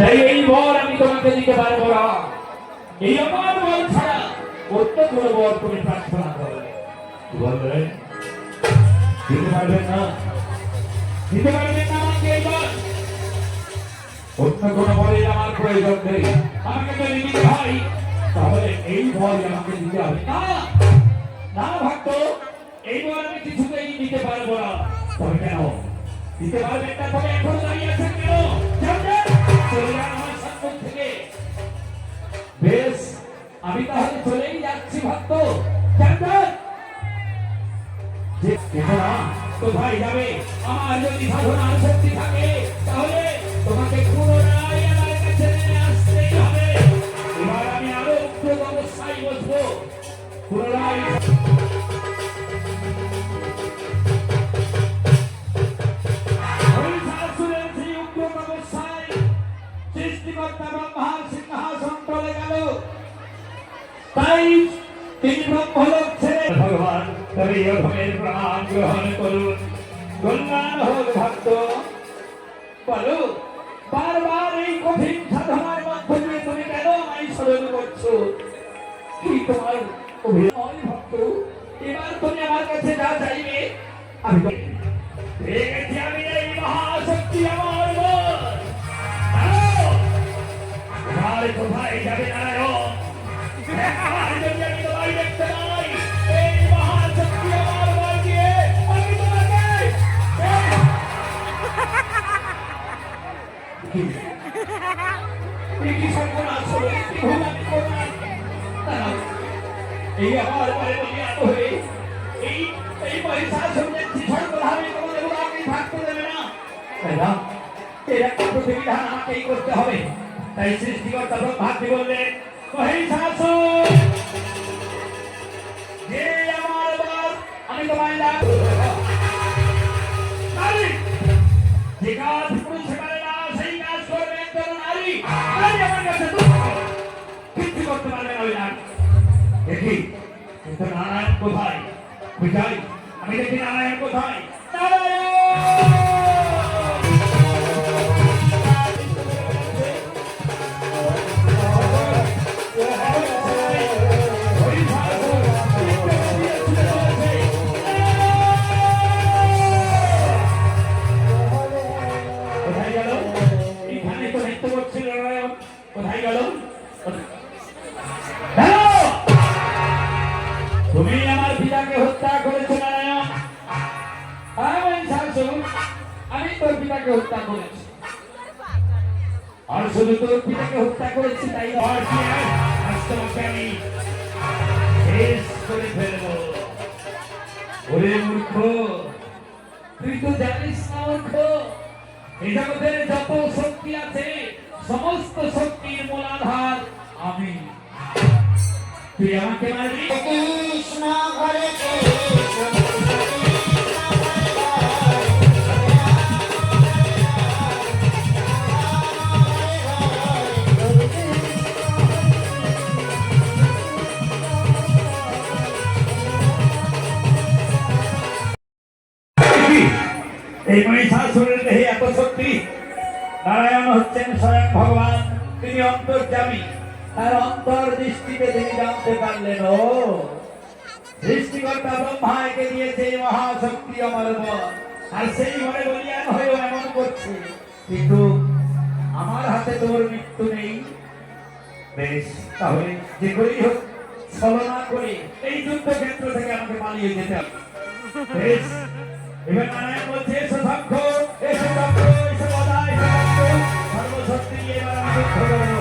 তাই এই বর আমি তোমাকে দিতে পারবো না। এই আমার বর ছাড়া অন্য কোনো বর তুমি প্রার্থনা করবে। বললেন দিতে পারবেন না, দিতে পারবেন না আমাকে এই বর। অন্য কোনো বরের আমার প্রয়োজন নেই, আমাকে যদি দিতে হয় তাহলে এই বর আমাকে দিতে হবে। না না ভক্ত, এই বর আমি কিছুতেই দিতে পারবো না। তবে কেন দিতে পারবেন না? তবে এখন দাঁড়িয়ে আছেন কেন? চলে যান আমার সম্মুখ থেকে। বেশ, আমি তাহলে চলেই যাচ্ছি ভক্ত। কোথায় যাবে? আমার যদি সাধনার শক্তি থাকে তাহলে তোমাকে পুনরায় আমার কাছে নেমে আসতেই হবে। এবার আমি আরো উগ্র অবস্থায় বসবো। পুনরায় তাই তিনি ব্রহ্মলোক ছেড়ে ভগবান প্রণাম গ্রহণ করুন। কল্যাণ হোক ভক্ত। বলো, বারবার এই কঠিন সাধনার মধ্যে দিয়ে তুমি কেন আমায় স্মরণ করছো? কি তোমার অভিনয় ভক্ত? এবার তুমি আমার কাছে যা চাইবে আমি দেখেছি। আমি এই মহাশক্তি আমার কোথায় যাবে নারায়ণ? দেখতে পাই এই মহাশক্তি আমার বল দিয়ে আমি তোমাকে কি সর্বনাশ হলো? কি ভুল আমি করলাম? এই আমার পরে বলিয়া হয়ে এই মহিষাসুরের সর্বধামে তোমাদের আপনি থাকতে দেবে না। এর একটা প্রতিবিধান আমাকেই করতে হবে। তাই সৃষ্টিকর্তা ব্রহ্মাকে বললেন, মহিষাসুর যে আমার বর আমি তোমায় যে কাজ পুরুষ পারে না সেই কাজ করবে একজন নারী। আমার কাছে কিচ্ছু করতে পারবে না ওই নারী। দেখি কিন্তু নারায়ণ কোথায়? বুঝাই আমি দেখি নারায়ণ কোথায়? তুমি আমার পিতাকে হত্যা করেছো নারায়ণ। আমি তোর পিতাকে হত্যা করেছি, আর শুধু তোর পিতাকে হত্যা করেছি তাই তোমাকে আমি শেষ করে ফেলবো। ওরে মূর্খ, তুই তো জানিস না মূর্খ, এই জগতের যত শক্তি আছে সমস্ত শক্তির মূলাধার আমি। তুই আমাকে মারবি? কৃষ্ণ ঘরে এই মহিষাসুরের দেহে এত শক্তি। নারায়ণ হচ্ছেন স্বয়ং ভগবান, তিনি অন্তর্যামী। তার অন্তর দৃষ্টিতে তিনি জানতে পারলেন ও সৃষ্টিকর্তা ব্রহ্মাকে দিয়েছে এই মহাশক্তি আমার বর, আর সেই মনে বলিয়ান হয়েও এমন করছে। কিন্তু আমার হাতে তোর মৃত্যু নেই। বেশ, তাহলে যে করেই হোক ছলনা করে এই যুদ্ধক্ষেত্র থেকে আমাকে পালিয়ে যেতে হবে। বেশ, এবার নারায়ণ বলছে এসো শঙ্খ, এসো চক্র, এসো গদা, এসো সর্বশক্তি নিয়ে এবার আমি যুদ্ধ করবো।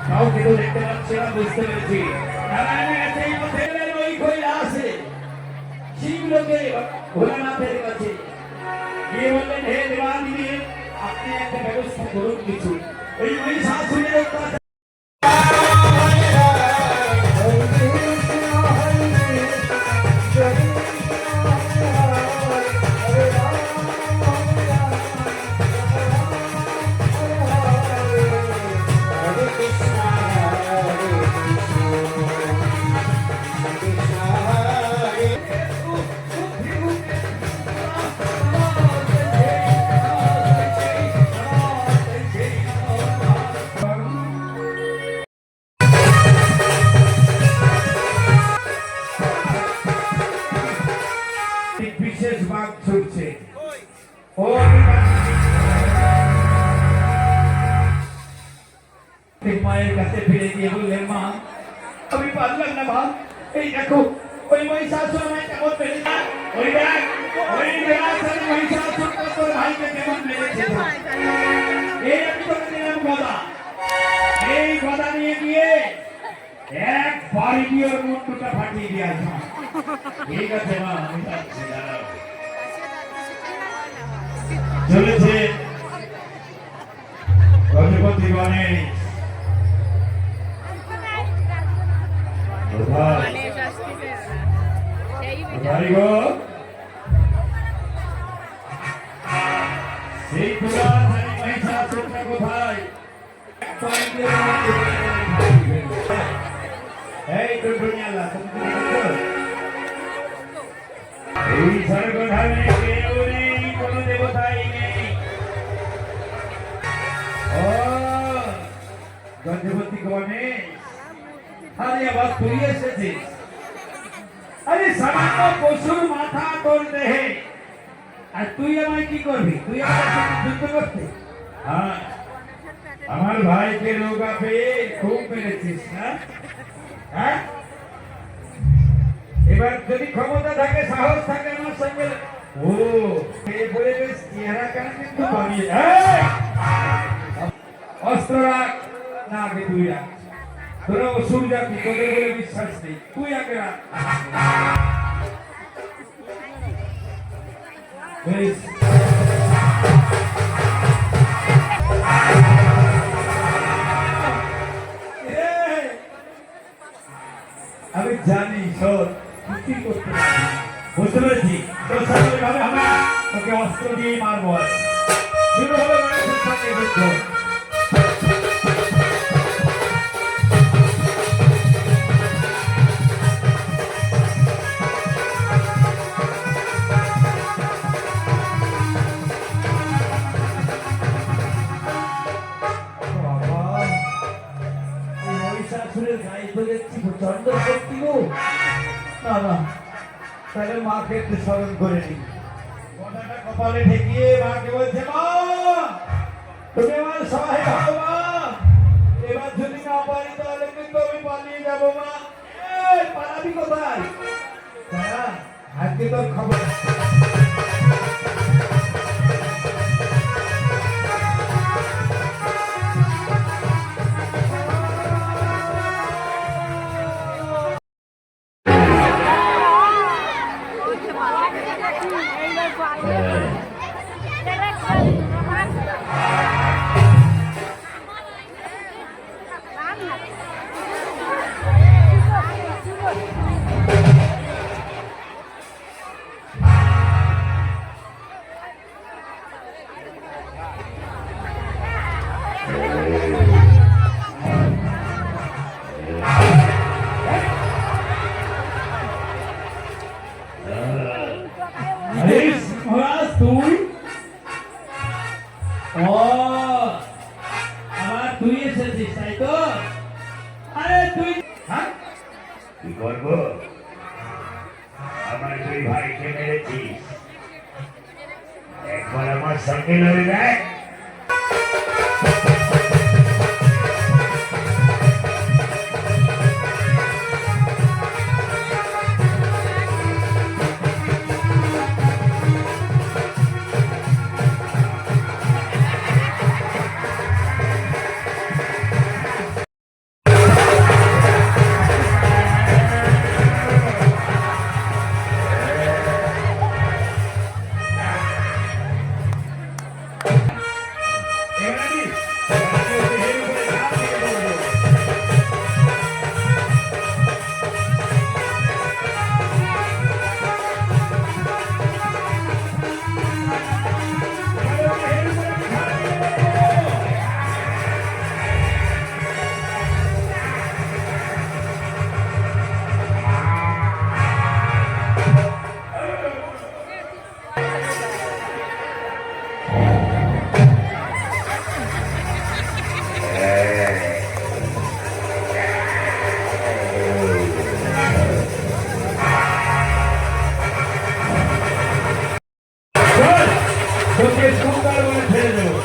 কাউকে তো দেখতে পাচ্ছি না, বুঝতে পেরেছি নারায়ণের কাছে এই পথে ওই কইরা আছে শিবলোকে ভোলানাথের কাছে গিয়ে বললেন, হে দেবাদিদেব, আপনি একটা ব্যবস্থা করুন কিছু। ওই মহিষাসুরের ও আমি মায়ের কাছে ফিরে গিয়ে বললেন, মা আমি পারলাম না মা, এই দেখো ওই মহিষাসুর আমায় কেমন মেরেছে, ওই দেখ মহিষাসুর তোর ভাইকে কেমন মেরেছে। এই আমি তোকে দিলাম গদা, এই গদা নিয়ে গিয়ে একবারে গিয়ে ওর মুন্ডুটা ফাটিয়ে দিয়ে আসবো। ঠিক আছে মা, আমি যাচ্ছি। চলেছে গজপতি গণেশ সেই পুরাধারী মহিষাসুরটা কোথায়? এই টুনটুনিয়ালা, এই স্বর্গধামে কেউ নেই, কোন দেবতাই নেই। ও গজপতি গণেশ, আরে আবার তুই এসেছিস? আরে সামান্য পশুর মাথা তোর দেহে, আর তুই আমায় কি করবি? তুই আমার সাথে যুদ্ধ করতে? হ্যাঁ, আমার ভাইকে রোগা পেয়ে খুব মেরেছিস না? হ্যাঁ, এবার যদি ক্ষমতা থাকে, সাহস থাকে আমার সঙ্গে, ও বলে বেশ চেহারা কেন কিন্তু বানিয়ে অস্ত্র রাখ না, আগে তুই রাখ। তোরা অসুর জাতি, তোদের বলে বিশ্বাস নেই, তুই আগে রাখ। বেশ, আমি জানি শোন কি করতে পারবি, বুঝতে পেরেছি। তোর সাথে ভাবে আমরা তোকে অস্ত্র দিয়ে মারবো। শুরু হবে মানুষের সাথে যুদ্ধ। তাহলে মাকে একটু স্মরণ করে নি, কথাটা কপালে ঠেকিয়ে মাকে বলছে, মা তুমি আমার সহায় হও মা, এবার যদি না পারি তাহলে কিন্তু আমি পালিয়ে যাবো মা। পালাবি কোথায়? আজকে তোর খবর। তুই এসেছিস তাই তো? আরে তুই কি করবো? আমার দুই ভাইকে মেরেছিস, একবার আমার সঙ্গে লড়ে দেখ। তোকে সুন্দর বলে ছেড়ে দেবো।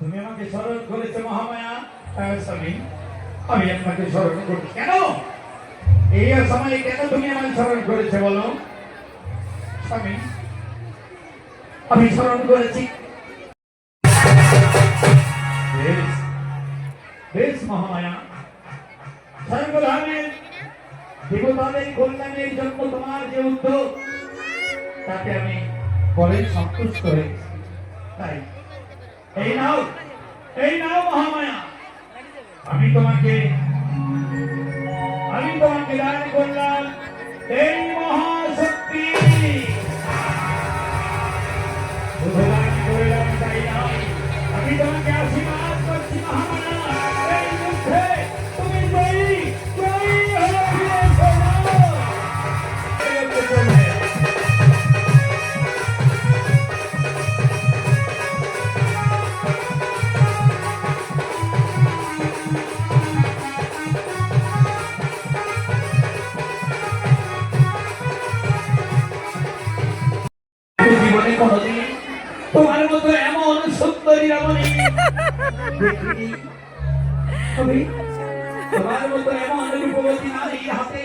তুমি আমাকে স্মরণ করেছো মহামায়া। স্বামী, আমি আপনাকে স্মরণ করছি কেন? এই সময়ে কেন তুমি আমাকে স্মরণ করেছো বলো? স্বামী, আমি স্মরণ করেছি বেশ বেশ মহামায়া, সর্বধর্মের দেবতাদের কল্যাণের জন্য তোমার যে উদ্যোগ, তাতে আমি বলে সন্তুষ্ট হয়েছি। তাই এই নাও মহামায়া, আমি তোমাকে দান করলাম এই মহাশক্তি। শুধু দান করলাম তাই নয়, আমি তোমাকে আশীর্বাদ করছি মহামায়া, এই যুদ্ধে তুমি জয়ী হয়ে ফিরেছো না। জীবনে কোনদিন তোমার মতো এমন সুন্দরী রমণী দেখিনি। তোমার মতো এমন রূপবতী নারীর হাতে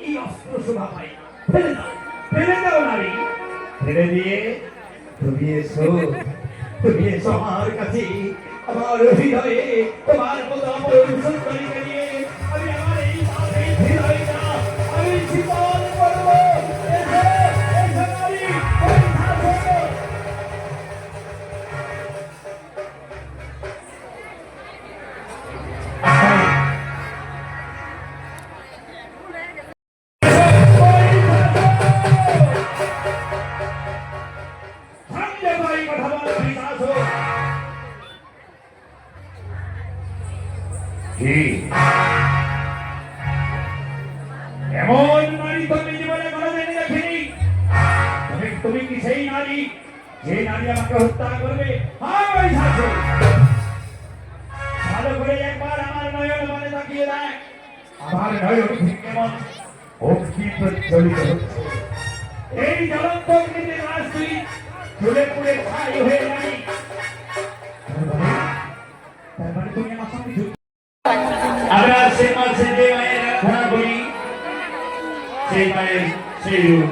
এই অস্ত্র শোভা পাই না। ফেলে দাও নারী, ফেলে দিয়ে তুমি এসো আমার কাছে, আমার হৃদয়ে তোমার মতো অপরূপ সুন্দরীকে নিয়ে আমি আমার এই হৃদয়টা আমি শীতল করবো। এসো নারী, এমন নারী তুমি জীবনে কোনোদিন দেখিনি। তুমি কি সেই নারী যে নারী আমাকে হত্যা করবে? ভালো করে একবার আমার নয়ন মানে তাকিয়ে দেখ, আমার নয়ন কেমন অগ্নি প্রজ্বলিত হচ্ছে। এই জ্বলন্ত অগ্নিতে লাশ তুই জ্বলে পুড়ে ছাই হয়ে যাবি। তার মানে তুমি আমার সঙ্গে যুদ্ধ। আমরা সে মাসে যে মায়ের আরাধনা করি, সেই মায়ের সেই রূপ